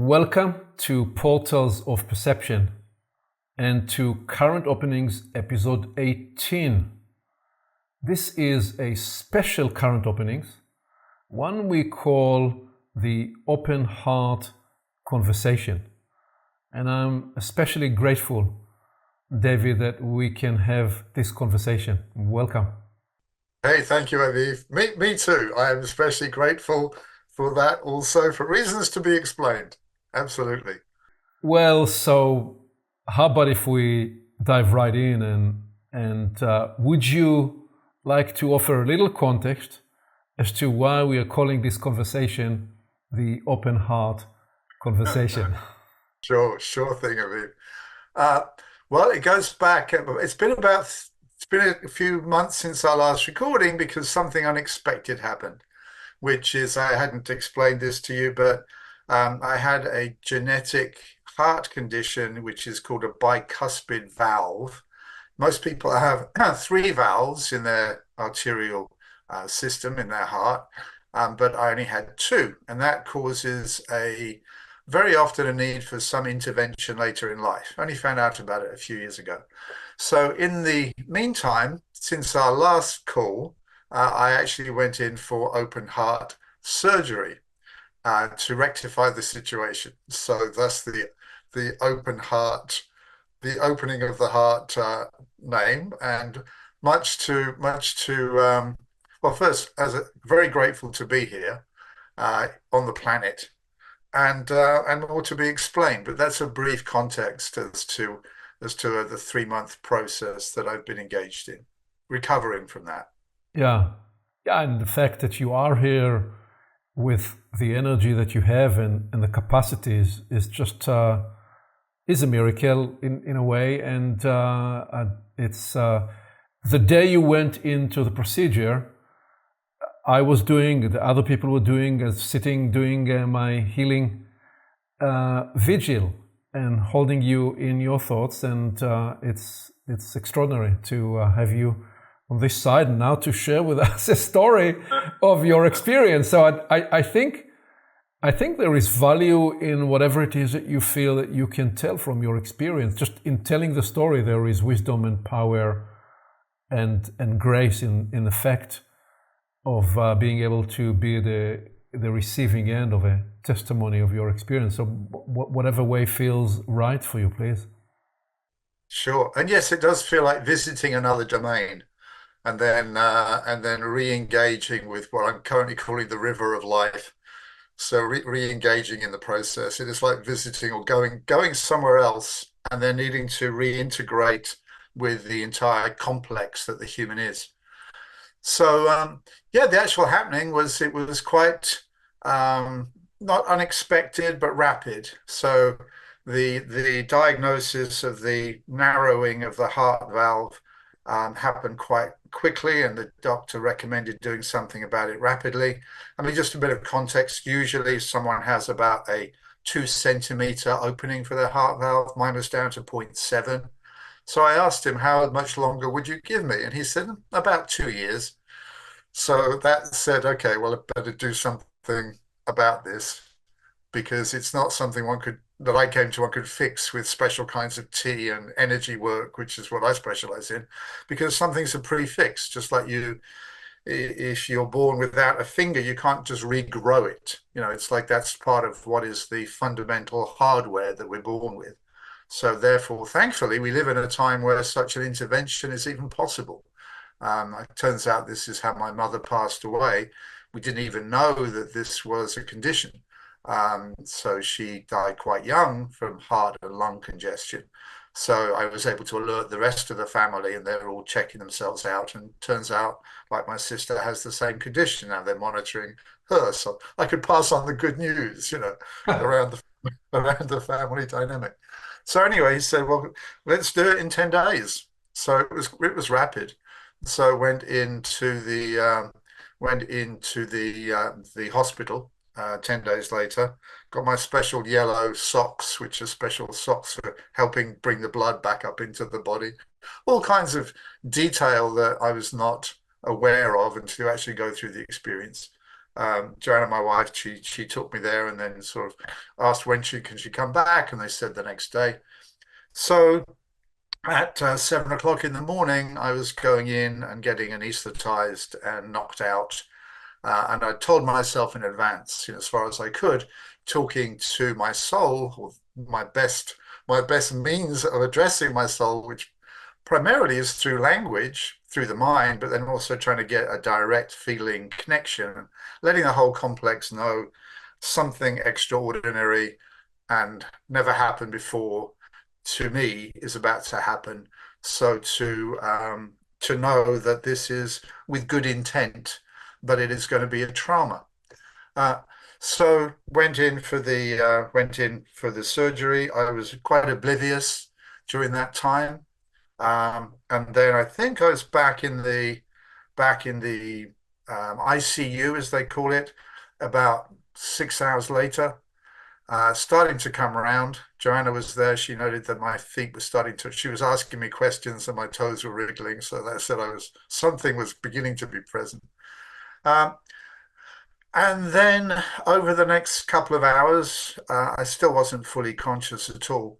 Welcome to Portals of Perception and to Current Openings episode 18. This is a special current openings, one we call the Open Heart Conversation. And I'm especially grateful, David, that we can have this conversation. Welcome. Hey, thank you, Aviv. Me too. I am especially grateful for that also, for reasons to be explained. Absolutely. Well, so how about if we dive right in and would you like to offer a little context as to why we are calling this conversation the Open Heart Conversation? Sure thing, Aviv. Uh, well, it goes back. It's been a few months since our last recording because something unexpected happened, which is I hadn't explained this to you, but I had a genetic heart condition which is called a bicuspid valve. Most people have three valves in their arterial system in their heart, but I only had two, and that causes a very often a need for some intervention later in life. I only found out about it a few years ago. So in the meantime, since our last call, I actually went in for open heart surgery to rectify the situation. So thus the open heart, the opening of the heart name, and well, first, very grateful to be here on the planet, and more to be explained. But that's a brief context as to the 3 month process that I've been engaged in, recovering from that. Yeah. Yeah, and the fact that you are here with the energy that you have and the capacities is just is a miracle in a way. And it's the day you went into the procedure, I was doing, the other people were doing, sitting doing my healing vigil and holding you in your thoughts, and it's extraordinary to have you on this side and now to share with us a story of your experience. So I think there is value in whatever it is that you feel that you can tell from your experience. Just in telling the story, there is wisdom and power and grace in the fact of being able to be the receiving end of a testimony of your experience. So whatever way feels right for you, please. Sure. And yes, it does feel like visiting another domain and then re-engaging with what I'm currently calling the river of life. So re-engaging in the process. It is like visiting or going somewhere else and then needing to reintegrate with the entire complex that the human is. So yeah, the actual happening was it was quite not unexpected but rapid. So the diagnosis of the narrowing of the heart valve happened quite quickly, and the doctor recommended doing something about it rapidly. I mean, just a bit of context. Usually, someone has about a 2 centimeter opening for their heart valve. Mine was down to zero point 0.7. So I asked him, how much longer would you give me? And he said, about 2 years. So that said, okay, well, I better do something about this because it's not something that I came to one could fix with special kinds of tea and energy work, which is what I specialize in, because some things are pre-fixed, just like if you're born without a finger, you can't just regrow it. It's like that's part of what is the fundamental hardware that we're born with. So therefore, thankfully, we live in a time where such an intervention is even possible. It turns out this is how my mother passed away. We didn't even know that this was a condition. So she died quite young from heart and lung congestion. So I was able to alert the rest of the family, and they're all checking themselves out. And turns out, like my sister has the same condition. Now they're monitoring her. So I could pass on the good news, around the family dynamic. So anyway, he said, well, let's do it in 10 days. So it was rapid. So went into the hospital 10 days later, got my special yellow socks, which are special socks for helping bring the blood back up into the body. All kinds of detail that I was not aware of until you actually go through the experience. Joanna, my wife, she took me there and then sort of asked when she can she come back, and they said the next day. So at 7 o'clock in the morning, I was going in and getting anesthetized and knocked out. And I told myself in advance, as far as I could, talking to my soul, or my best means of addressing my soul, which primarily is through language, through the mind, but then also trying to get a direct feeling connection, letting the whole complex know something extraordinary and never happened before to me is about to happen. So to know that this is with good intent, but it is going to be a trauma. Uh, so went in for the surgery. I was quite oblivious during that time, and then I think I was back in the ICU, as they call it, about 6 hours later. Starting to come around. Joanna was there. She noted that my feet were starting to, she was asking me questions and my toes were wriggling. So that said something was beginning to be present. Um, and then over the next couple of hours, I still wasn't fully conscious at all.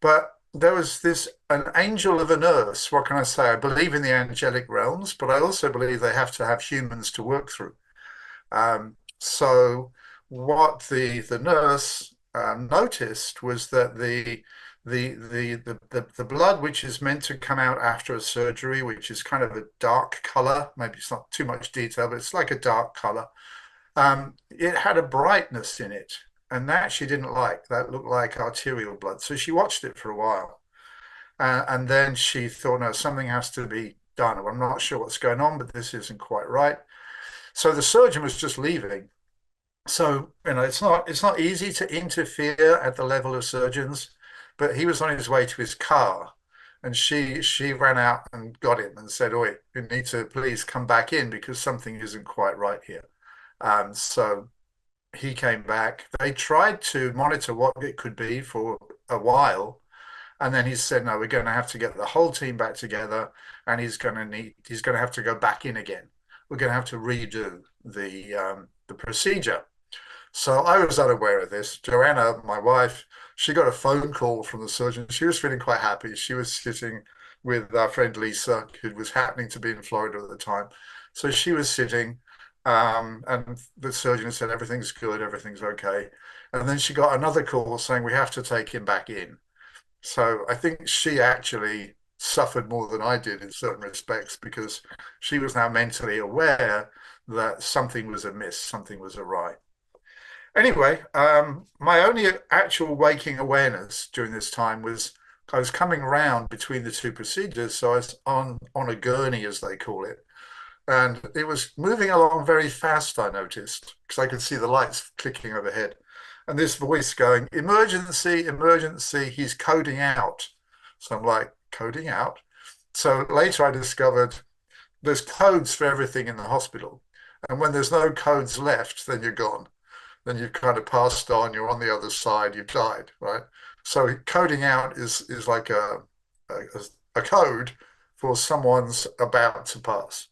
But there was an angel of a nurse. What can I say? I believe in the angelic realms, but I also believe they have to have humans to work through. So what the nurse noticed was that the blood which is meant to come out after a surgery, which is kind of a dark color, maybe it's not too much detail, but it's like a dark color. It had a brightness in it, and that she didn't like. That looked like arterial blood. So she watched it for a while, and then she thought, no, something has to be done. I'm not sure what's going on, but this isn't quite right. So the surgeon was just leaving. So, it's not easy to interfere at the level of surgeons, but he was on his way to his car, and she ran out and got him and said, "Oi, you need to please come back in because something isn't quite right here." So he came back. They tried to monitor what it could be for a while, and then he said, "No, we're going to have to get the whole team back together, and he's going to have to go back in again. We're going to have to redo the procedure." So I was unaware of this. Joanna, my wife, she got a phone call from the surgeon. She was feeling quite happy. She was sitting with our friend Lisa, who was happening to be in Florida at the time. So she was sitting, and the surgeon said, everything's good, everything's okay. And then she got another call saying, we have to take him back in. So I think she actually suffered more than I did in certain respects because she was now mentally aware that something was amiss, something was awry. Anyway, my only actual waking awareness during this time was I was coming around between the two procedures, so I was on a gurney, as they call it, and it was moving along very fast. I noticed because I could see the lights clicking overhead, and this voice going, "Emergency, emergency!" He's coding out. So I'm like, coding out. So later I discovered there's codes for everything in the hospital, and when there's no codes left, then you're gone, then you've kind of passed on, you're on the other side, you've died, right? So coding out is like a, a code for someone's about to pass.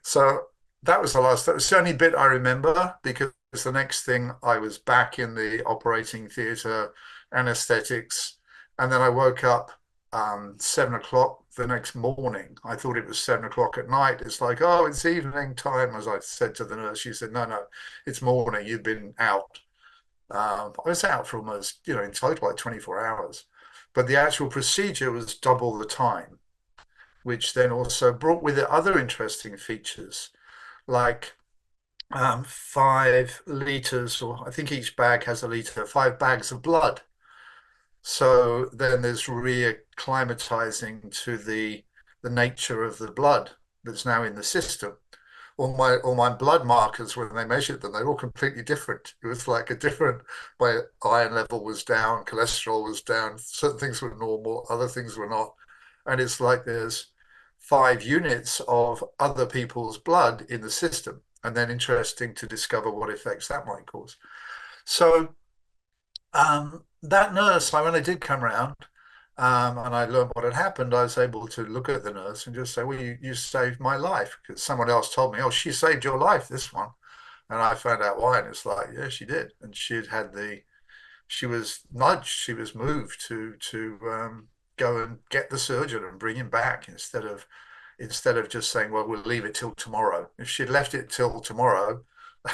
So that was the only bit I remember because the next thing I was back in the operating theatre, anesthetics, and then I woke up 7 o'clock the next morning. I thought it was 7 o'clock at night. It's like, oh, it's evening time, as I said to the nurse. She said, no, no, it's morning. You've been out. I was out for almost, in total, like 24 hours. But the actual procedure was double the time, which then also brought with it other interesting features, like 5 liters, or I think each bag has a liter, 5 bags of blood. So then there's reacclimatizing to the nature of the blood that's now in the system. All my blood markers when they measured them, they were all completely different. It was like a different, my iron level was down, cholesterol was down, certain things were normal, other things were not. And it's like there's 5 units of other people's blood in the system. And then interesting to discover what effects that might cause. So that nurse, when they did come around, and I learned what had happened, I was able to look at the nurse and just say, well, you saved my life. Because someone else told me, oh, she saved your life, this one. And I found out why, and it's like, yeah, she did. And she was nudged, she was moved to go and get the surgeon and bring him back instead of just saying, well, we'll leave it till tomorrow. If she'd left it till tomorrow,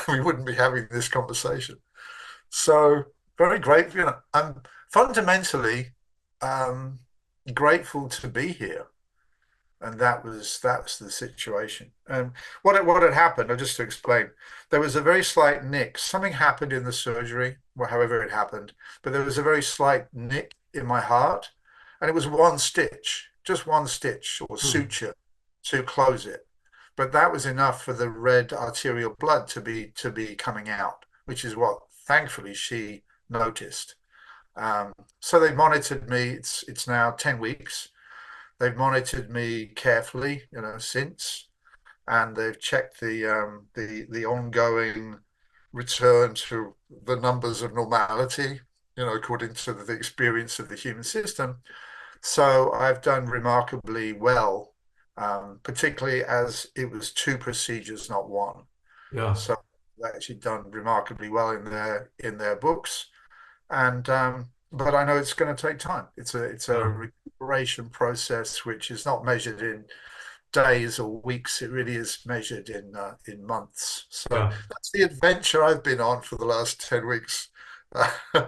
we wouldn't be having this conversation. So very grateful. I'm fundamentally um, grateful to be here, and that was the situation. And what had happened, just to explain, there was a very slight nick. Something happened in the surgery, or however it happened, but there was a very slight nick in my heart, and it was one stitch, just one stitch or Mm. suture to close it. But that was enough for the red arterial blood to be coming out, which is what thankfully she noticed. So they monitored me. It's now 10 weeks. They've monitored me carefully, since, and they've checked the ongoing return to the numbers of normality, according to the experience of the human system. So I've done remarkably well, particularly as it was two procedures, not one. Yeah, So I've actually done remarkably well in their books, and but I know it's going to take time. It's a yeah, recuperation process which is not measured in days or weeks. It really is measured in months. So yeah, that's the adventure I've been on for the last 10 weeks, which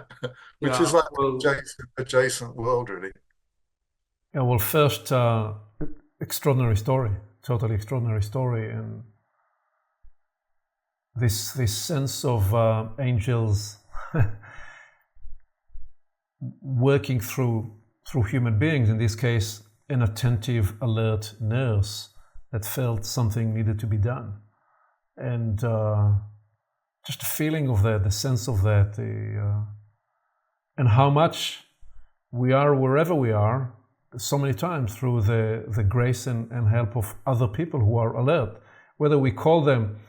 yeah. is like Well, adjacent world, really. yeah. Well, first, extraordinary story, totally extraordinary story, and this sense of angels working through human beings. In this case, an attentive, alert nurse that felt something needed to be done, and just the feeling of that, the sense of that, and how much we are wherever we are, so many times through the grace and help of other people who are alert, whether we call them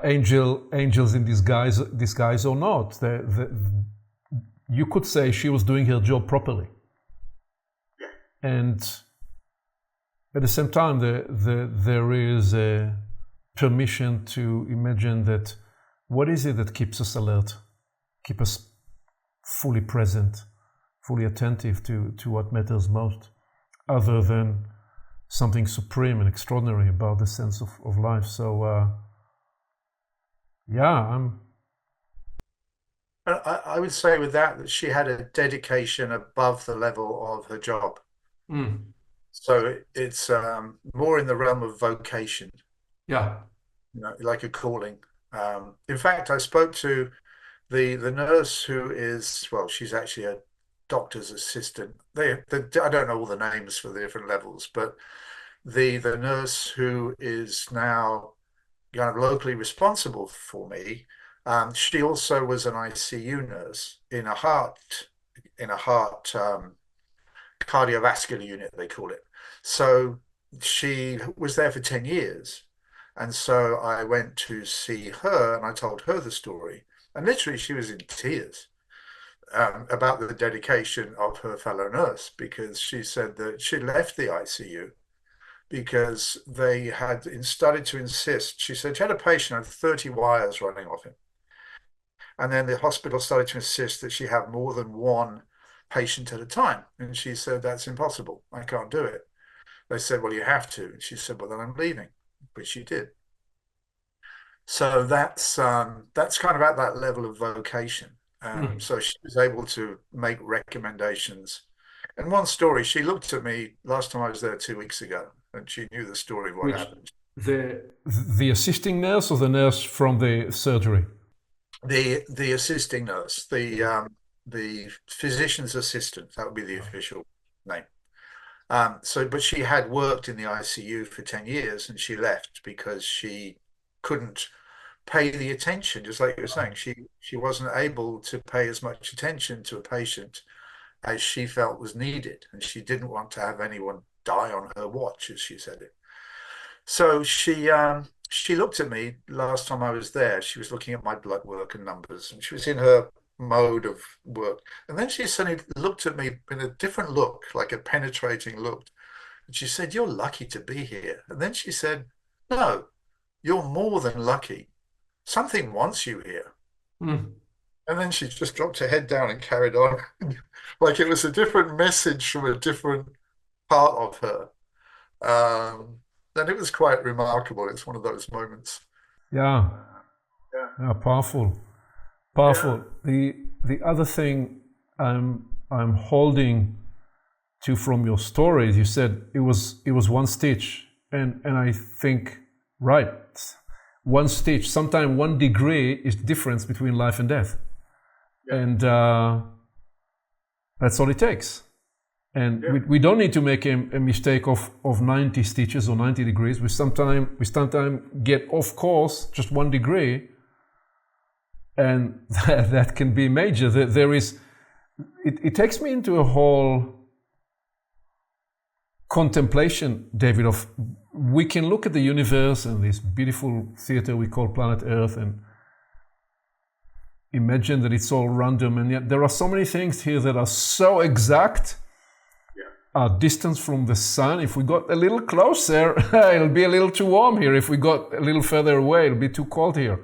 angels in disguise or not. You could say she was doing her job properly, and at the same time, there is a permission to imagine that what is it that keeps us alert, keep us fully present, fully attentive to what matters most, other than something supreme and extraordinary about the sense of life. So, yeah, I would say with that she had a dedication above the level of her job. mm, So it's more in the realm of vocation, yeah, like a calling. In fact, I spoke to the nurse who is, well, she's actually a doctor's assistant. I don't know all the names for the different levels, but the nurse who is now kind of locally responsible for me, she also was an ICU nurse in a heart cardiovascular unit, they call it. So she was there for 10 years. And so I went to see her and I told her the story. And literally, she was in tears about the dedication of her fellow nurse, because she said that she left the ICU because they had started to insist. She said she had a patient had 30 wires running off him. And then the hospital started to insist that she have more than one patient at a time. And she said, that's impossible. I can't do it. They said, well, you have to. And she said, well, then I'm leaving. But she did. So that's kind of at that level of vocation. mm, So she was able to make recommendations. And one story, she looked at me last time I was there 2 weeks ago, and she knew the story of what which happened. the assisting nurse or the nurse from the surgery? The assisting nurse, the physician's assistant, that would be the official name. But she had worked in the ICU for 10 years and she left because she couldn't pay the attention, just like you were saying. She wasn't able to pay as much attention to a patient as she felt was needed, and she didn't want to have anyone die on her watch, as she said it. So she looked at me last time I was there. She was looking at my blood work and numbers, and she was in her mode of work. And then she suddenly looked at me in a different look, like a penetrating look. And she said, "You're lucky to be here." And then she said, "No, you're more than lucky. something wants you here. Mm. And then she just dropped her head down and carried on. Like it was a different message from a different part of her. Um, and it was quite remarkable. It's one of those moments. Yeah, Yeah. yeah, powerful, Yeah. powerful. The other thing I'm holding to from your stories, you said it was one stitch, and I think right, one stitch. Sometimes 1 degree is the difference between life and death, Yeah. and that's all it takes. And Yeah. we don't need to make a mistake of 90 stitches or 90 degrees. We sometimes get off course just 1 degree, and that can be major. There is it takes me into a whole contemplation, David, of we can look at the universe and this beautiful theater we call planet Earth and imagine that it's all random, and yet there are so many things here that are so exact. Yeah. Our distance from the sun, if we got a little closer, it'll be a little too warm here. If we got a little further away, it'll be too cold here.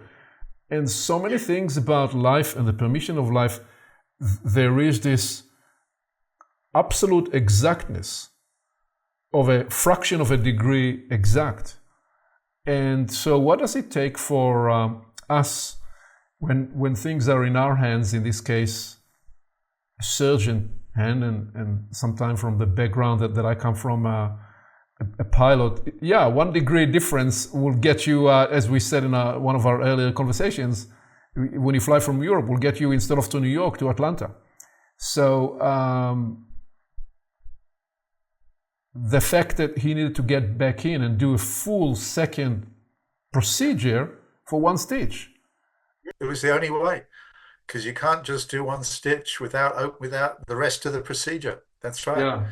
And so many things about life and the permission of life, there is this absolute exactness of a fraction of a degree exact. And so what does it take for us when things are in our hands, in this case, a surgeon hand, and sometimes from the background that I come from, a pilot, yeah, 1 degree difference will get you, as we said in one of our earlier conversations, when you fly from Europe, will get you instead of to New York to Atlanta. So the fact that he needed to get back in and do a full second procedure for one stitch. It was the only way because you can't just do one stitch without the rest of the procedure. That's right. Yeah.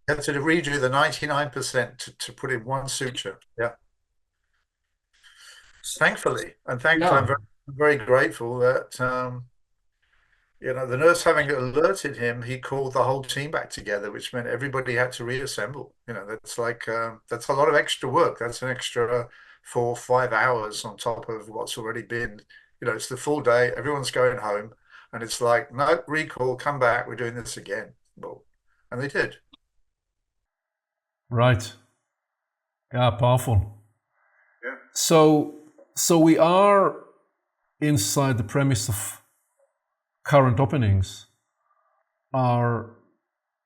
You have to redo the 99% to put in one suture. Yeah. Thankfully, and thankfully, I'm Yeah. very grateful that the nurse having alerted him, he called the whole team back together, which meant everybody had to reassemble. That's like that's a lot of extra work. That's an extra 4 or 5 hours on top of what's already been. It's the full day. Everyone's going home, and it's like, no, recall, come back. We're doing this again. Well, and they did. Right. Yeah, powerful. Yeah. So we are inside the premise of current openings. Our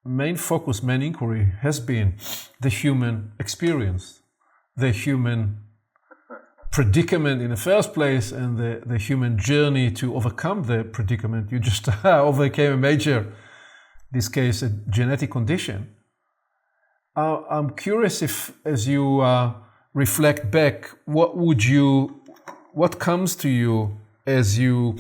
main focus, main inquiry has been the human experience, the human predicament in the first place, and the human journey to overcome the predicament. You just overcame a major, in this case, a genetic condition. I'm curious if, as you reflect back, what comes to you as you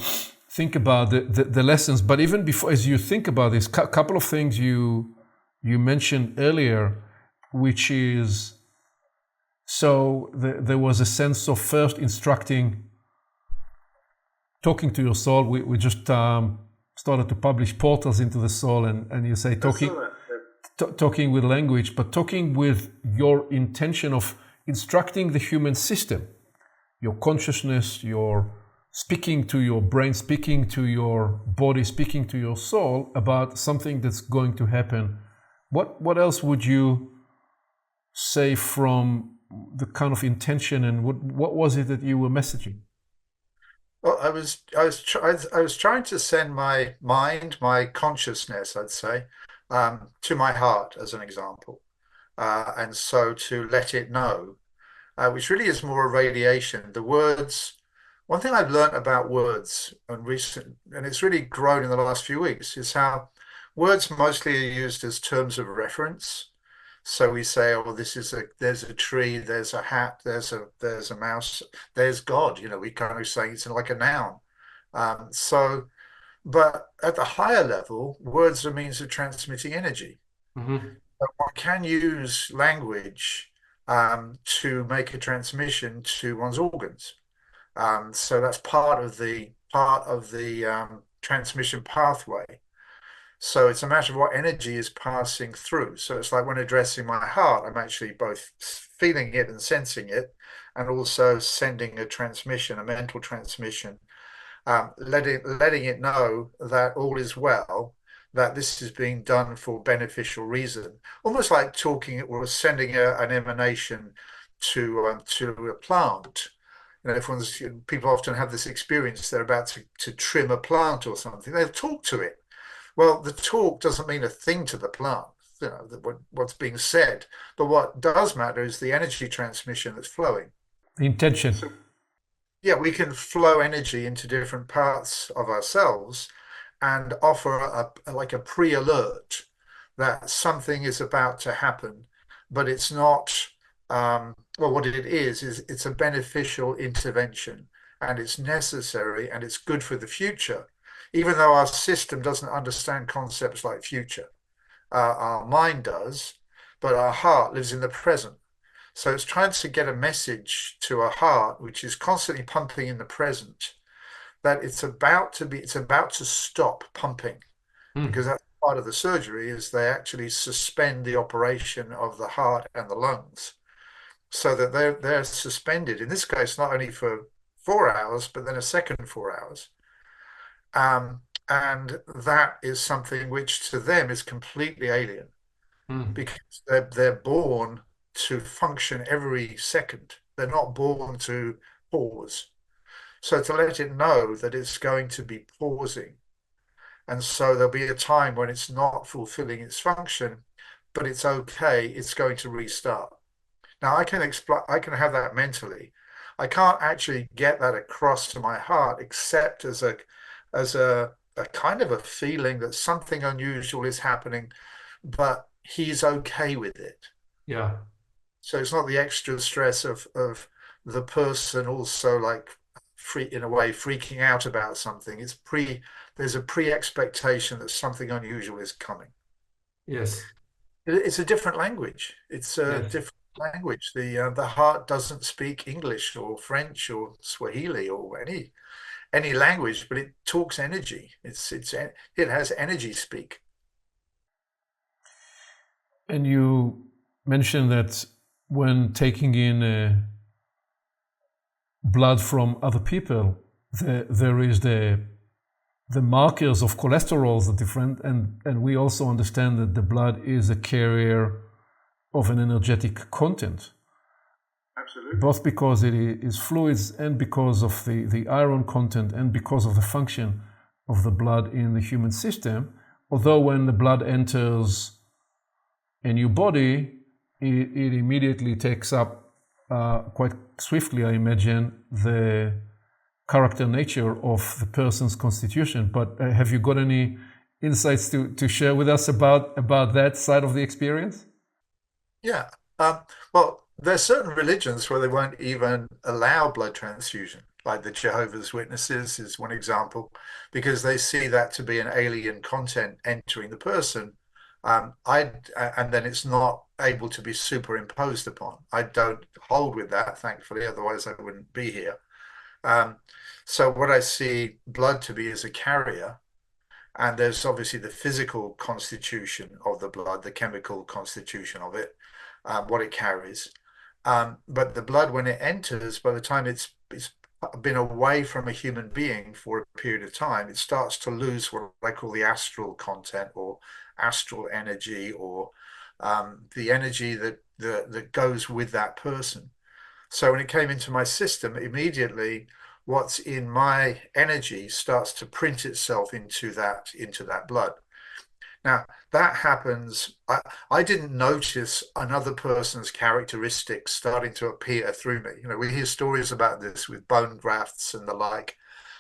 think about the lessons? But even before, as you think about this, couple of things you mentioned earlier, which is, so there was a sense of first instructing, talking to your soul. We just started to publish portals into the soul, and you say talking with language, but talking with your intention of instructing the human system, your consciousness, your speaking to your brain, speaking to your body, speaking to your soul about something that's going to happen. What else would you say from the kind of intention, and what was it that you were messaging? Well, I was trying to send my mind, my consciousness, I'd say, to my heart, as an example, and so to let it know, which really is more a radiation. The words. One thing I've learned about words and it's really grown in the last few weeks, is how words mostly are used as terms of reference. So we say, oh, there's a tree, there's a hat, there's a mouse, there's God. We kind of say it's like a noun. But at the higher level, words are means of transmitting energy. Mm-hmm. But one can use language to make a transmission to one's organs. So that's part of the transmission pathway. So it's a matter of what energy is passing through. So it's like when addressing my heart, I'm actually both feeling it and sensing it, and also sending a transmission, a mental transmission, letting it know that all is well, that this is being done for beneficial reason. Almost like talking or sending an emanation to a plant. People often have this experience, they're about to trim a plant or something. They'll talk to it. Well, the talk doesn't mean a thing to the plant, what's being said. But what does matter is the energy transmission that's flowing. The intention. So, yeah, we can flow energy into different parts of ourselves and offer like a pre-alert that something is about to happen, but it's not, well, what it is it's a beneficial intervention and it's necessary and it's good for the future, even though our system doesn't understand concepts like future. Our mind does, but our heart lives in the present. So it's trying to get a message to our heart, which is constantly pumping in the present, that it's about to stop pumping, because Mm. that's part of the surgery is they actually suspend the operation of the heart and the lungs so that they're suspended. In this case, not only for 4 hours, but then a second 4 hours. And that is something which to them is completely alien Mm. because they're born to function every second. They're not born to pause. So to let it know that it's going to be pausing. And so there'll be a time when it's not fulfilling its function, but it's okay. It's going to restart. Now I can have that mentally. I can't actually get that across to my heart except as a kind of a feeling that something unusual is happening, but he's okay with it. Yeah. So it's not the extra stress of the person also like in a way freaking out about something. There's a pre-expectation that something unusual is coming. Yes. It's a different language. It's a Yes. different language. The heart doesn't speak English or French or Swahili or any language, but it talks energy. It has energy speak. And you mentioned that when taking in blood from other people, there is the markers of cholesterols are different, and we also understand that the blood is a carrier of an energetic content, Absolutely. both because it is fluids and because of the iron content and because of the function of the blood in the human system. Although when the blood enters a new body, it immediately takes up quite swiftly, I imagine, the character nature of the person's constitution. But have you got any insights to share with us about that side of the experience? Yeah. Well, there's certain religions where they won't even allow blood transfusion, like the Jehovah's Witnesses is one example, because they see that to be an alien content entering the person. And then it's not able to be superimposed upon. I don't hold with that, thankfully, otherwise I wouldn't be here. Um, so what I see blood to be is a carrier, and there's obviously the physical constitution of the blood, the chemical constitution of it, what it carries. But the blood, when it enters, by the time it's been away from a human being for a period of time, it starts to lose what I call the astral content or astral energy or the energy that goes with that person. So when it came into my system, immediately what's in my energy starts to print itself into that blood. Now that happens. I didn't notice another person's characteristics starting to appear through me. We hear stories about this with bone grafts and the like,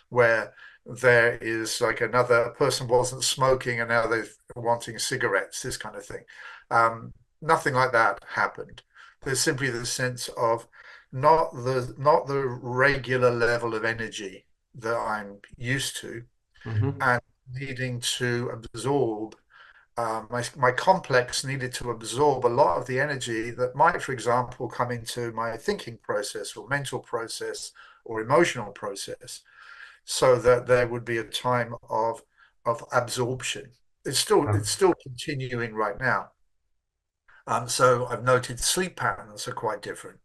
where there is like another person wasn't smoking and now they're wanting cigarettes, this kind of thing. Nothing like that happened. There's simply the sense of not the regular level of energy that I'm used to Mm-hmm. and needing to absorb my complex needed to absorb a lot of the energy that might, for example, come into my thinking process or mental process or emotional process, so that there would be a time of absorption. it's still continuing right now. So I've noted sleep patterns are quite different.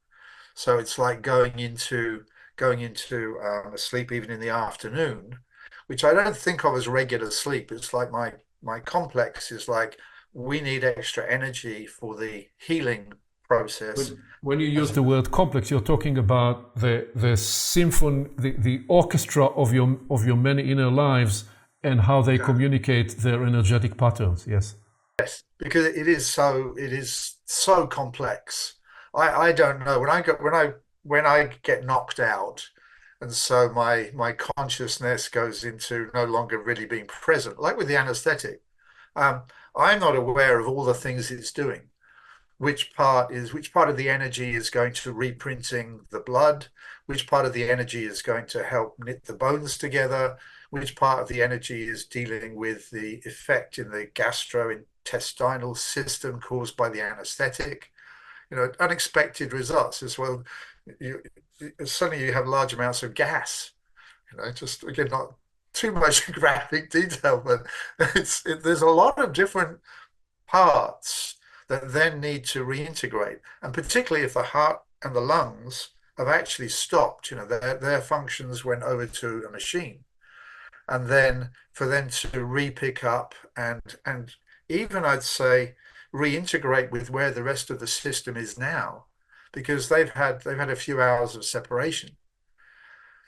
So it's like going into a sleep even in the afternoon, which I don't think of as regular sleep. It's like my complex is like we need extra energy for the healing process. When you use As the word complex, you're talking about the symphony, the orchestra of your many inner lives and how they communicate their energetic patterns. Yes. Yes, because it is so complex. I don't know when I get knocked out, and so my consciousness goes into no longer really being present, like with the anesthetic. Um, I'm not aware of all the things it's doing. Which part of the energy is going to reprinting the blood, which part of the energy is going to help knit the bones together, which part of the energy is dealing with the effect in the gastrointestinal system caused by the anesthetic. Unexpected results as well. You, Suddenly you have large amounts of gas. Just again, not too much graphic detail, but there's a lot of different parts that then need to reintegrate. And particularly if the heart and the lungs have actually stopped, their functions went over to a machine. And then for them to re-pick up and even I'd say reintegrate with where the rest of the system is now, because they've had a few hours of separation.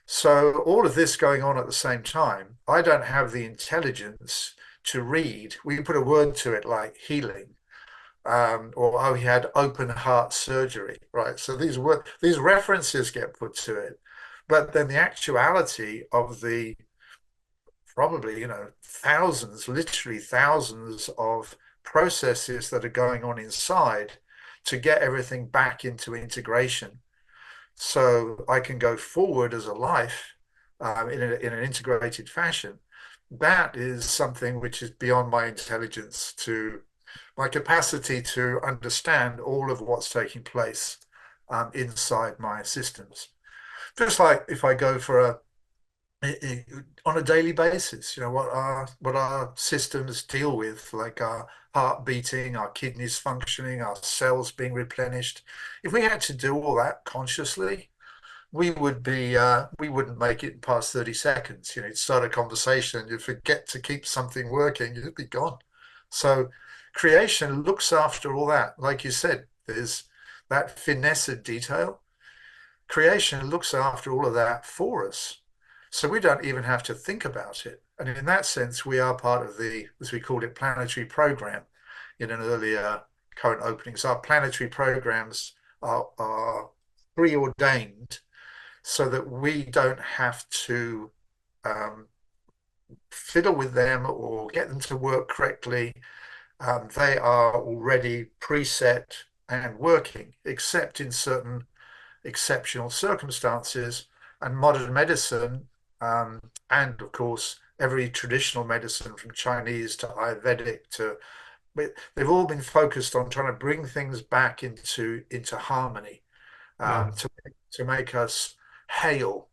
So all of this going on at the same time, I don't have the intelligence to read. We put a word to it like healing, or he had open heart surgery, right? So these references get put to it, but then the actuality of the probably thousands, literally thousands of processes that are going on inside to get everything back into integration, so I can go forward as a life in an integrated fashion. That is something which is beyond my capacity to understand all of what's taking place inside my systems. Just like if I go on a daily basis, what our systems deal with, like our heart beating, our kidneys functioning, our cells being replenished. If we had to do all that consciously, we wouldn't make it past 30 seconds. You'd start a conversation, you'd forget to keep something working, you'd be gone. So creation looks after all that. Like you said, there's that finesse of detail. Creation looks after all of that for us. So we don't even have to think about it. And in that sense, we are part of the, as we called it, planetary program in an earlier current opening. So our planetary programs are preordained so that we don't have to fiddle with them or get them to work correctly. They are already preset and working, except in certain exceptional circumstances. And modern medicine, and of course, every traditional medicine from Chinese to Ayurvedic they've all been focused on trying to bring things back into harmony, Yeah. to make us hale.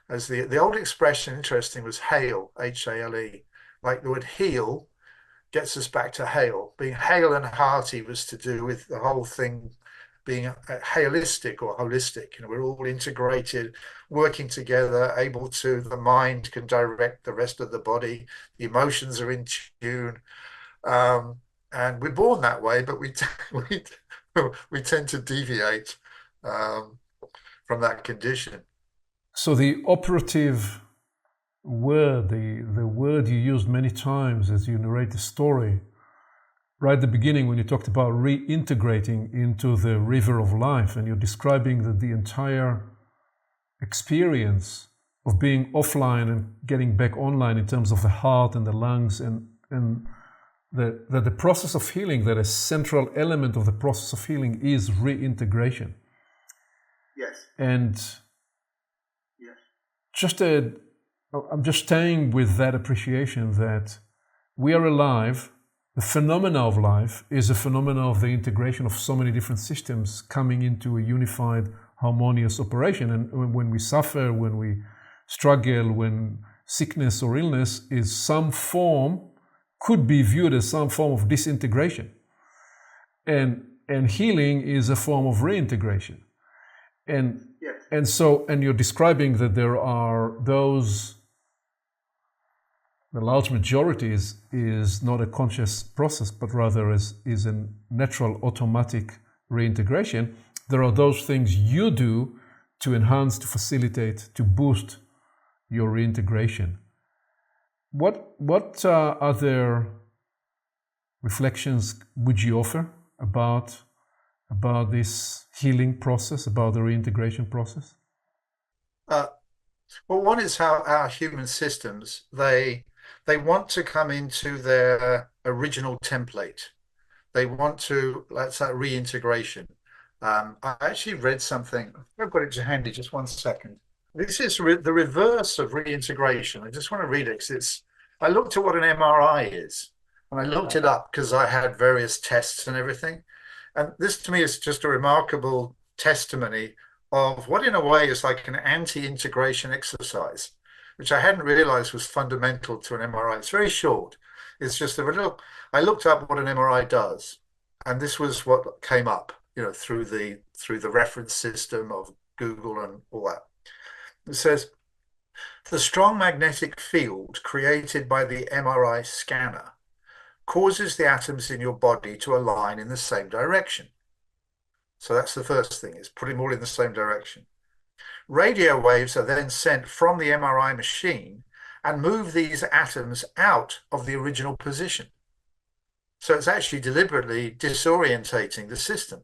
As the old expression, interesting, was hale, Hale. Like the word heal gets us back to hale. Being hale and hearty was to do with the whole thing being holistic or holistic. We're all integrated, working together, the mind can direct the rest of the body, the emotions are in tune. And we're born that way, but we tend to deviate from that condition. So the operative word, the word you used many times as you narrate the story, right at the beginning when you talked about reintegrating into the river of life, and you're describing that the entire experience of being offline and getting back online in terms of the heart and the lungs and the process of healing, that a central element of the process of healing is reintegration. Yes. And yes. I'm just staying with that appreciation that we are alive. The phenomena of life is a phenomena of the integration of so many different systems coming into a unified, harmonious operation. And when we suffer, when we struggle, when sickness or illness is some form could be viewed as some form of disintegration. And healing is a form of reintegration. And Yes. and you're describing that there are those, the large majority is not a conscious process, but rather is a natural automatic reintegration. There are those things you do to enhance, to facilitate, to boost your reintegration. What other reflections would you offer about this healing process, about the reintegration process? Well, one is how our human systems, they want to come into their original template. They want to, that's that reintegration. I actually read something. I've got it to handy, just one second. This is the reverse of reintegration. I just want to read it because I looked at what an MRI is, and I looked it up because I had various tests and everything. And this to me is just a remarkable testimony of what in a way is like an anti-integration exercise, which I hadn't realized was fundamental to an MRI. It's very short. It's just a little, I looked up what an MRI does, and this was what came up, through the reference system of Google and all that. It says the strong magnetic field created by the MRI scanner causes the atoms in your body to align in the same direction. So that's the first thing, is putting them all in the same direction. Radio waves are then sent from the MRI machine and move these atoms out of the original position. So it's actually deliberately disorientating the system.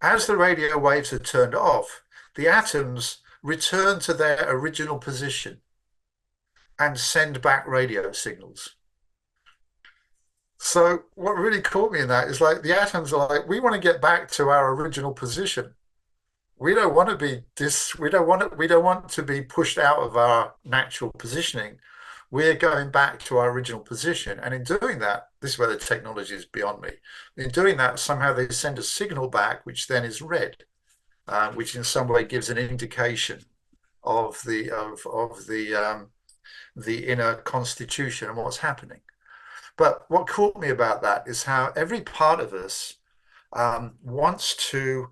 As the radio waves are turned off, the atoms return to their original position and send back radio signals. So what really caught me in that is like the atoms are like, we want to get back to our original position. We don't want to be we don't want to be pushed out of our natural positioning. We're going back to our original position. And in doing that, this is where the technology is beyond me. In doing that, somehow they send a signal back, which then is read, which in some way gives an indication of the inner constitution and what's happening. But what caught me about that is how every part of us wants to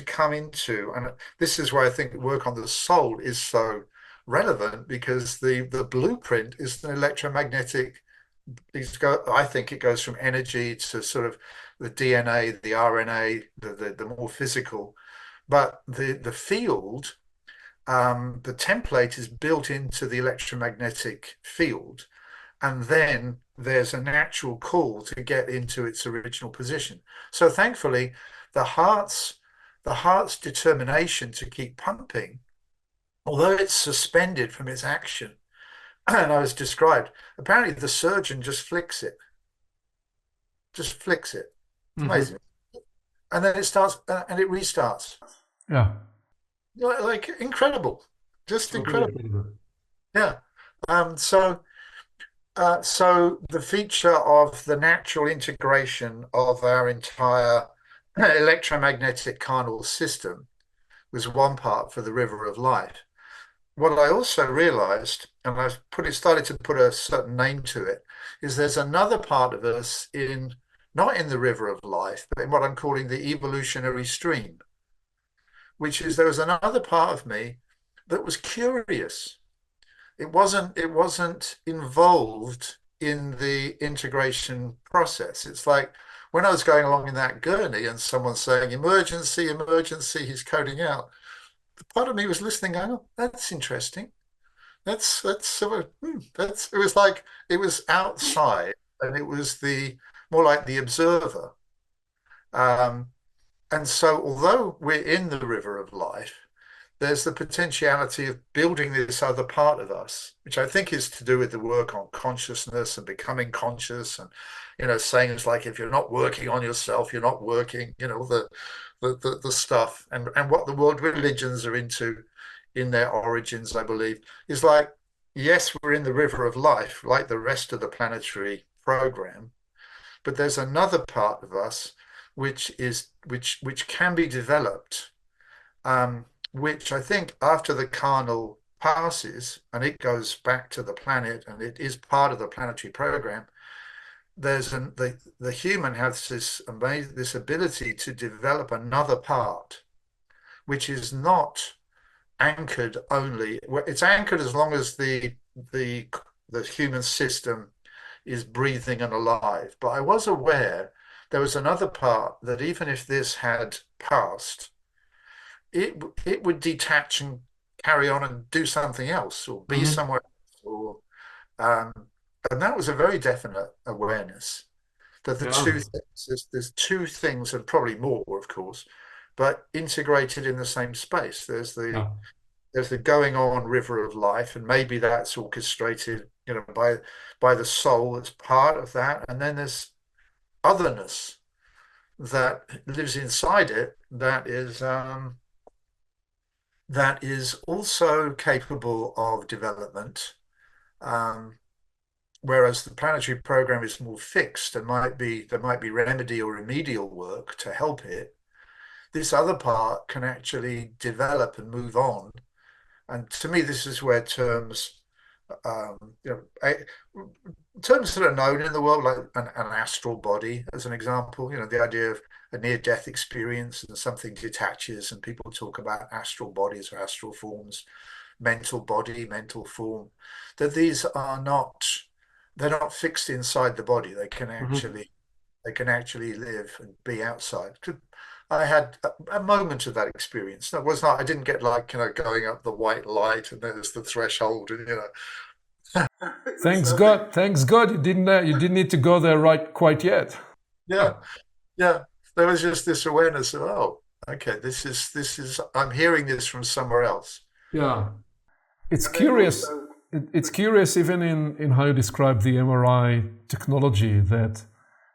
come into, and this is where I think work on the soul is so relevant, because the blueprint is an electromagnetic. I think it goes from energy to sort of the DNA, the RNA, the more physical, but the field, the template is built into the electromagnetic field. And then there's a natural call to get into its original position. So thankfully, the heart's determination to keep pumping, although it's suspended from its action, and I was described, apparently the surgeon just flicks it. Just flicks it. It's amazing. And then it starts, and it restarts. Yeah. Like incredible. Just incredible. Yeah. So the feature of the natural integration of our entire electromagnetic carnal system was one part for the river of life. What I also realized, and started to put a certain name to it, is there's another part of us not in the river of life, but in what I'm calling the evolutionary stream, which is there was another part of me that was curious. It wasn't involved in the integration process. It's like when I was going along in that gurney and someone's saying, emergency, emergency, he's coding out. The part of me was listening, going, oh, that's interesting. That's sort of, it was like, it was outside, and it was more like the observer. And so although we're in the river of life, there's the potentiality of building this other part of us, which I think is to do with the work on consciousness and becoming conscious, and saying it's like, if you're not working on yourself, you're not working, the stuff, and what the world religions are into in their origins, I believe, is like, yes, we're in the river of life, like the rest of the planetary program, but there's another part of us which can be developed, which I think after the carnal passes and it goes back to the planet and it is part of the planetary program, the human has this ability to develop another part, which is not anchored only. It's anchored as long as the the human system is breathing and alive. But I was aware there was another part that even if this had passed, it would detach and carry on and do something else or be Mm-hmm. somewhere else. Um, and that was a very definite awareness that the Yeah. two things, there's two things and probably more, of course, but integrated in the same space. Yeah. There's the going on river of life, and maybe that's orchestrated, by the soul that's part of that. And then there's otherness that lives inside it that is also capable of development. Um, Whereas the planetary program is more fixed and there might be remedy or remedial work to help it. This other part can actually develop and move on. And to me, this is where um, you know, terms that are known in the world, like an astral body, as an example, the idea of a near-death experience and something detaches, and people talk about astral bodies or astral forms, mental body, mental form, that they're not fixed inside the body. Mm-hmm. They can actually live and be outside. I had a moment of that experience. That was not, I didn't get like, going up the white light and there's the threshold and, it was Thanks nothing. God. Thanks God you didn't need to go there right quite yet. Yeah. Yeah. There was just this awareness of, oh, okay, I'm hearing this from somewhere else. Yeah. It's And then curious. also, It's curious even in how you describe the MRI technology that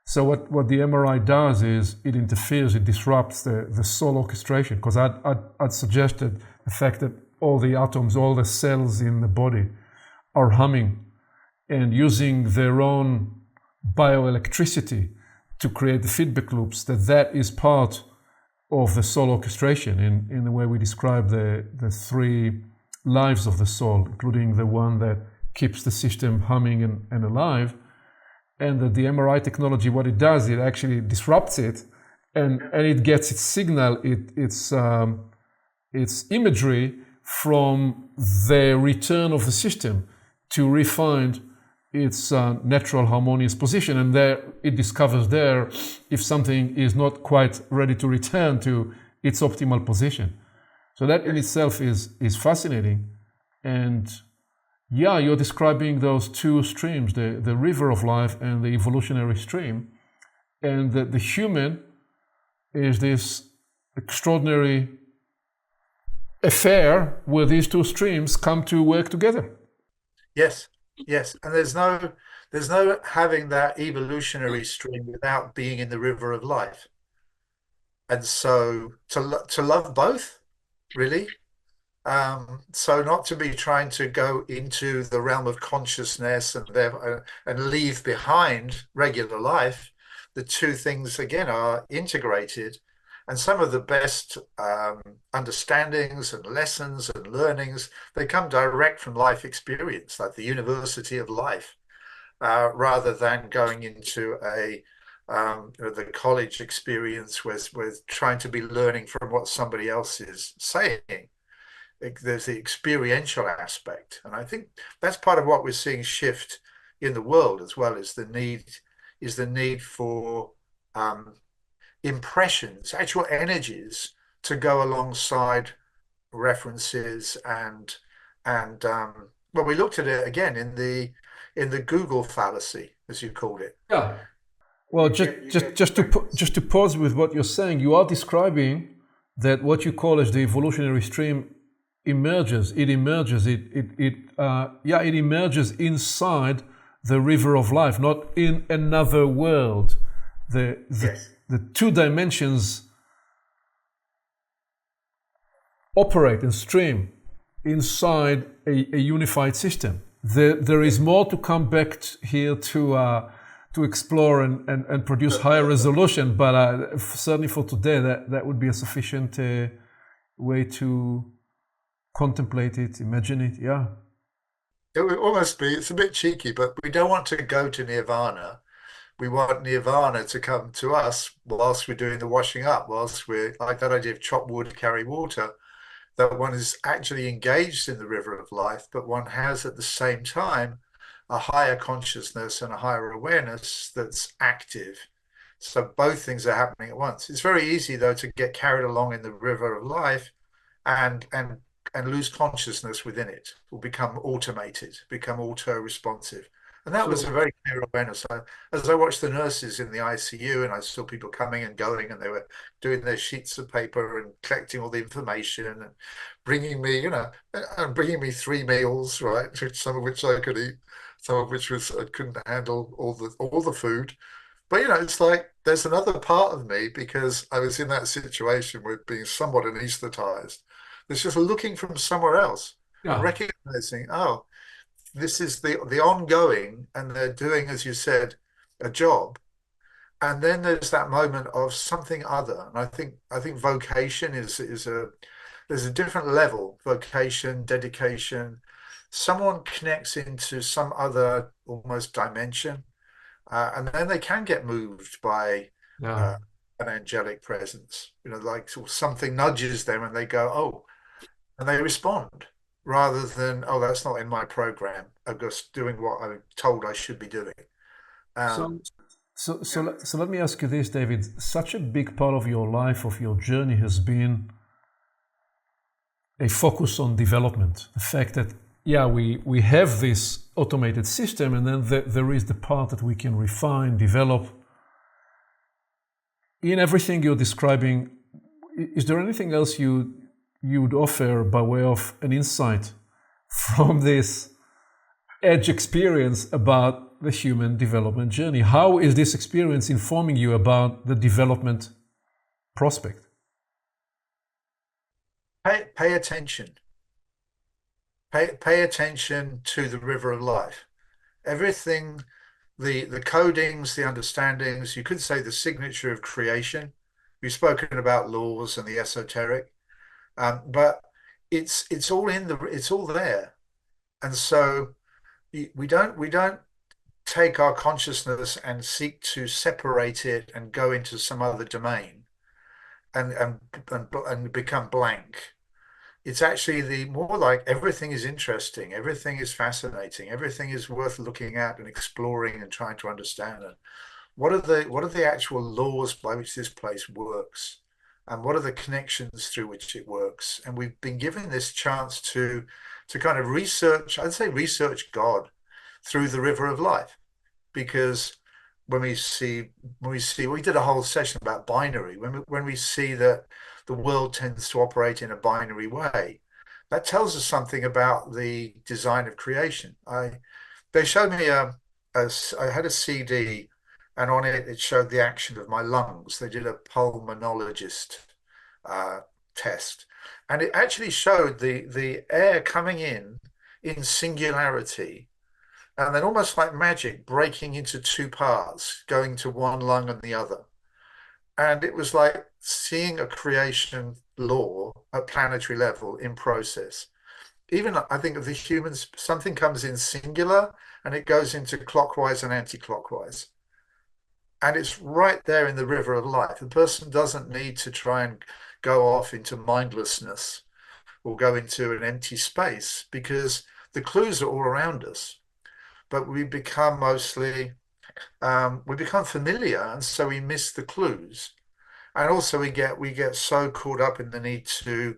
so what the MRI does is it interferes, it disrupts the soul orchestration because I'd suggested the fact that all the atoms, all the cells in the body are humming and using their own bioelectricity to create the feedback loops, that is part of the soul orchestration in the way we describe the three lives of the soul, including the one that keeps the system humming and alive. And that the MRI technology, what it does, it actually disrupts it and it gets its signal, its imagery from the return of the system to refine its natural harmonious position. And there it discovers there if something is not quite ready to return to its optimal position. So that in itself is fascinating. And yeah, you're describing those two streams, the river of life and the evolutionary stream. And the human is this extraordinary affair where these two streams come to work together. yes, yes. And there's no having that evolutionary stream without being in the river of life. And so to love both, really. So not to be trying to go into the realm of consciousness and leave behind regular life. The two things again are integrated, and some of the best understandings and lessons and learnings they come direct from life experience, like the University of Life, rather than going into the college experience with trying to be learning from what somebody else is saying. There's the experiential aspect. And I think that's part of what we're seeing shift in the world as well as the need for impressions, actual energies to go alongside references and well, we looked at it again in the Google fallacy, as you called it. Yeah. Well, just to pause with what you're saying, you are describing that what you call as the evolutionary stream emerges. It emerges. It emerges inside the river of life, not in another world. The two dimensions operate and stream inside a unified system. There is more to come back here to explore and produce higher resolution, but certainly for today, that would be a sufficient way to contemplate it, imagine it. Yeah. It would almost be, it's a bit cheeky, but we don't want to go to nirvana. We want nirvana to come to us whilst we're doing the washing up, whilst we're like that idea of chop wood, carry water, that one is actually engaged in the river of life, but one has at the same time a higher consciousness and a higher awareness that's active. So both things are happening at once. It's very easy, though, to get carried along in the river of life and and and lose consciousness within it, or become automated, become auto-responsive. And that was a So, very clear awareness. As I watched the nurses in the ICU and I saw people coming and going, and they were doing their sheets of paper and collecting all the information and bringing me, and bringing me 3 meals, right? Some of which I could eat, some of which was I couldn't handle all the food. But it's like there's another part of me because I was in that situation with being somewhat anesthetized. It's just looking from somewhere else and yeah. recognizing, oh, this is the ongoing, and they're doing, as you said, a job. And then there's that moment of something other. And I think vocation is a there's a different level, vocation, dedication. Someone connects into some other almost dimension, and then they can get moved by Yeah. uh, an angelic presence, like sort of something nudges them and they go, oh, and they respond rather than, oh, that's not in my program. I'm just doing what I'm told I should be doing. Um, So, so let me ask you this, David. Such a big part of your life, of your journey, has been a focus on development. The fact that, yeah, we have this automated system, and then there is the part that we can refine, develop. In everything you're describing, is there anything else you would offer by way of an insight from this edge experience about the human development journey? How is this experience informing you about the development prospect? pay attention. Pay attention to the river of life. Everything, the codings, the understandings, you could say the signature of creation. We've spoken about laws and the esoteric, but it's all it's all there. And so we don't take our consciousness and seek to separate it and go into some other domain and become blank. It's actually the more like everything is interesting, everything is fascinating, everything is worth looking at and exploring and trying to understand. And what are the actual laws by which this place works? And what are the connections through which it works? And we've been given this chance to kind of research, I'd say research God through the river of life. Because when we did a whole session about binary, when we see that the world tends to operate in a binary way, that tells us something about the design of creation. They showed me I had a CD, and on it showed the action of my lungs. They did a pulmonologist uh, test, and it actually showed the air coming in singularity, and then almost like magic breaking into two parts, going to one lung and the other. And it was like seeing a creation law at planetary level in process. Even I think of the humans, something comes in singular and it goes into clockwise and anti-clockwise. And it's right there in the river of life. The person doesn't need to try and go off into mindlessness or go into an empty space because the clues are all around us. But we become familiar, and so we miss the clues. And also we get so caught up in the need to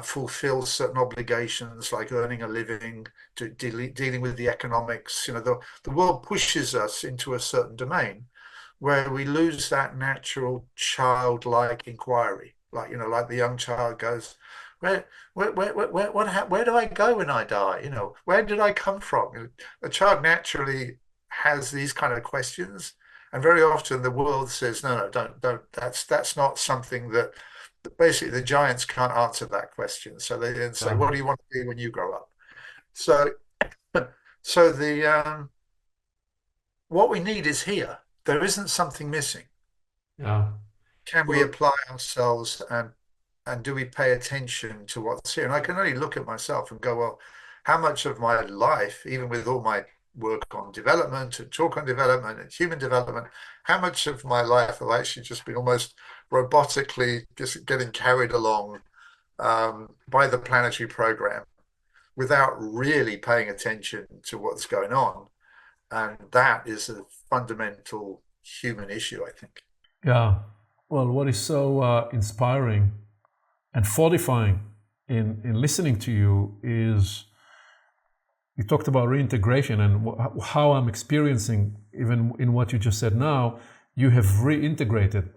fulfill certain obligations like earning a living, dealing with the economics. The world pushes us into a certain domain where we lose that natural childlike inquiry. Like the young child goes, where do I go when I die? Where did I come from? A child naturally has these kind of questions, and very often the world says, no, no, don't. That's not something that basically the giants can't answer that question. So they then say, Yeah. what do you want to be when you grow up? So, so what we need is here. There isn't something missing. Yeah. Can we Well, apply ourselves and do we pay attention to what's here? And I can only look at myself and go, well, how much of my life, even with all my work on development and talk on development and human development, how much of my life have I actually just been almost robotically just getting carried along by the planetary program without really paying attention to what's going on? And that is a fundamental human issue, I think. Yeah. Well, what is so inspiring and fortifying in listening to you is you talked about reintegration and how I'm experiencing, even in what you just said now, you have reintegrated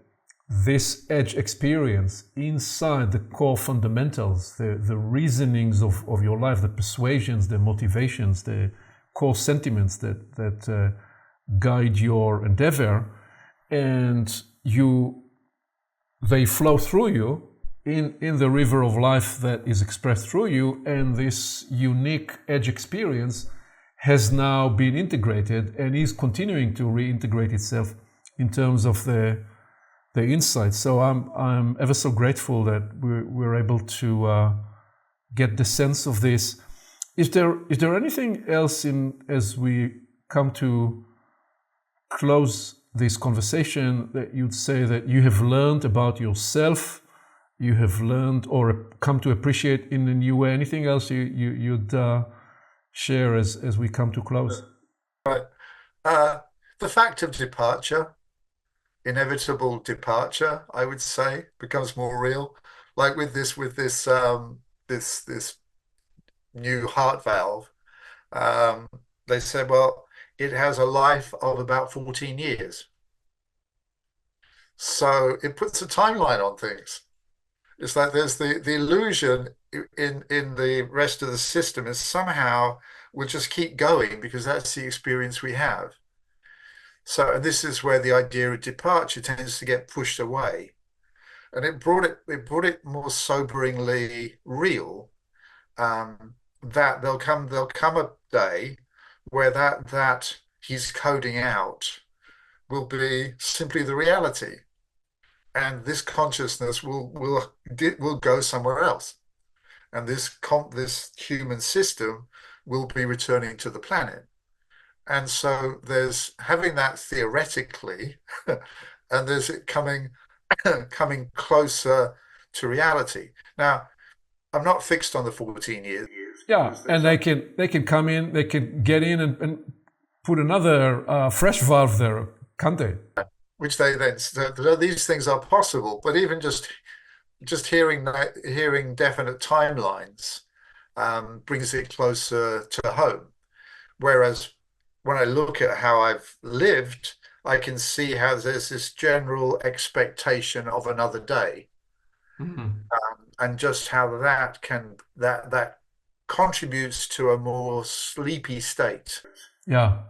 this edge experience inside the core fundamentals, the reasonings of your life, the persuasions, the motivations, the core sentiments that guide your endeavor, and they flow through you in the river of life that is expressed through you, and this unique edge experience has now been integrated and is continuing to reintegrate itself in terms of the insights. So I'm ever so grateful that we're able to get the sense of this. Is there anything else as we come to close this conversation that you'd say that you have learned about yourself, you have learned or come to appreciate in a new way? Anything else you'd share as we come to close? Right. The fact of departure, inevitable departure, I would say, becomes more real. Like with this new heart valve, they said, well, it has a life of about 14 years. So it puts a timeline on things. It's like there's the illusion in the rest of the system is somehow we'll just keep going because that's the experience we have. So and this is where the idea of departure tends to get pushed away. And it brought it more soberingly real, that there'll come a day where that he's coding out will be simply the reality, and this consciousness will go somewhere else, and this human system will be returning to the planet. And so there's having that theoretically, and there's it coming closer to reality. Now, I'm not fixed on the 14 years. Yeah, and they can come in, they can get in and put another fresh valve there, can't they? Which they then, so these things are possible, but even just hearing definite timelines brings it closer to home. Whereas when I look at how I've lived, I can see how there's this general expectation of another day, and just how that contributes to a more sleepy state. Yeah.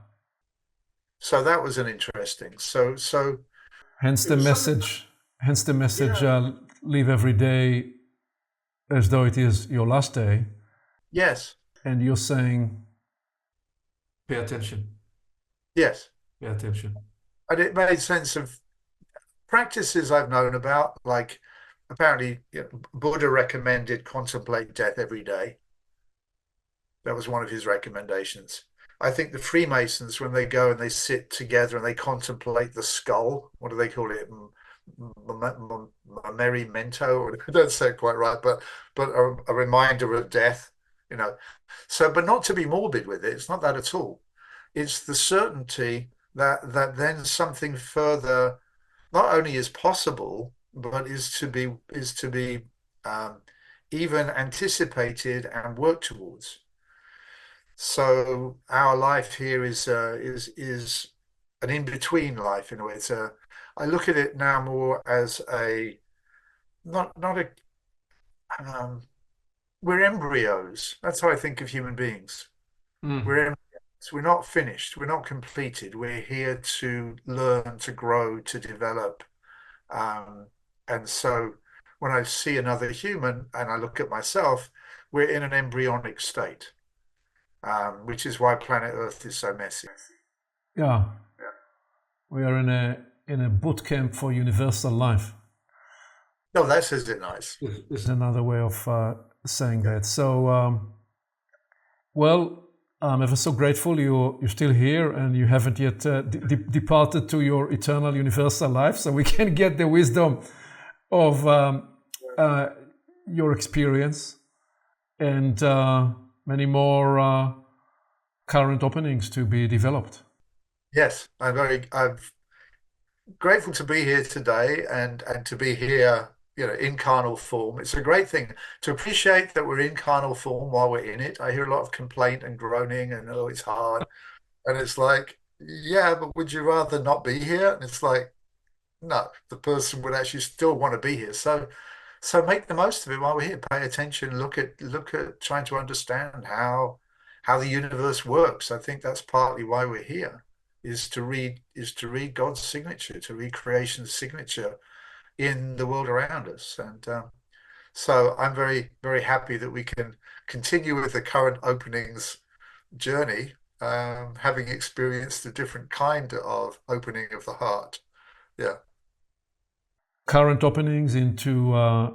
So that was an interesting. So hence the message. Hence the message. Yeah. Live every day as though it is your last day. Yes. And you're saying, pay attention. Yes. Pay attention. And it made sense of practices I've known about, like apparently Buddha recommended contemplate death every day. That was one of his recommendations. I think the Freemasons, when they go and they sit together and they contemplate the skull, what do they call it? Merry Mento, I don't say it quite right, but a reminder of death, So, but not to be morbid with it. It's not that at all. It's the certainty that then something further not only is possible, but is to be even anticipated and worked towards. So our life here is an in-between life in a way. I look at it now more as we're embryos. That's how I think of human beings. We're embryos. We're not finished. We're not completed. We're here to learn, to grow, to develop. And so when I see another human and I look at myself, we're in an embryonic state. Which is why planet Earth is so messy. Yeah. We are in a boot camp for universal life. No, that says it nice. Is another way of saying that. So, well, I'm ever so grateful you're still here and you haven't yet departed to your eternal universal life, so we can get the wisdom of your experience and many more current openings to be developed. Yes, I'm grateful to be here today and to be here, in carnal form. It's a great thing to appreciate that we're in carnal form while we're in it. I hear a lot of complaint and groaning and oh, it's hard. And it's like, yeah, but would you rather not be here? And it's like, no, the person would actually still want to be here. So make the most of it while we're here. Pay attention, look at trying to understand how the universe works. I think that's partly why we're here, is to read God's signature, to read creation's signature in the world around us. And so I'm very, very happy that we can continue with the current openings journey, having experienced a different kind of opening of the heart. Yeah. Current openings into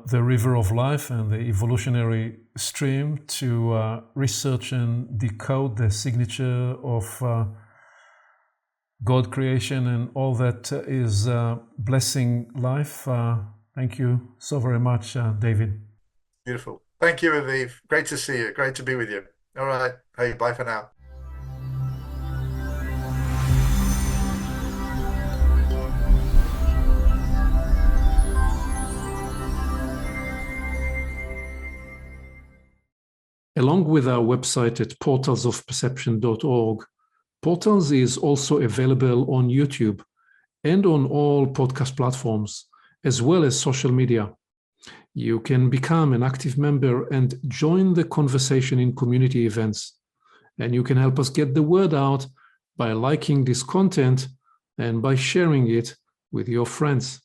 the river of life and the evolutionary stream to research and decode the signature of God creation and all that is blessing life. Thank you so very much, David. Beautiful. Thank you, Aviv. Great to see you. Great to be with you. All right. Hey, bye for now. Along with our website at portalsofperception.org, Portals is also available on YouTube and on all podcast platforms, as well as social media. You can become an active member and join the conversation in community events. And you can help us get the word out by liking this content and by sharing it with your friends.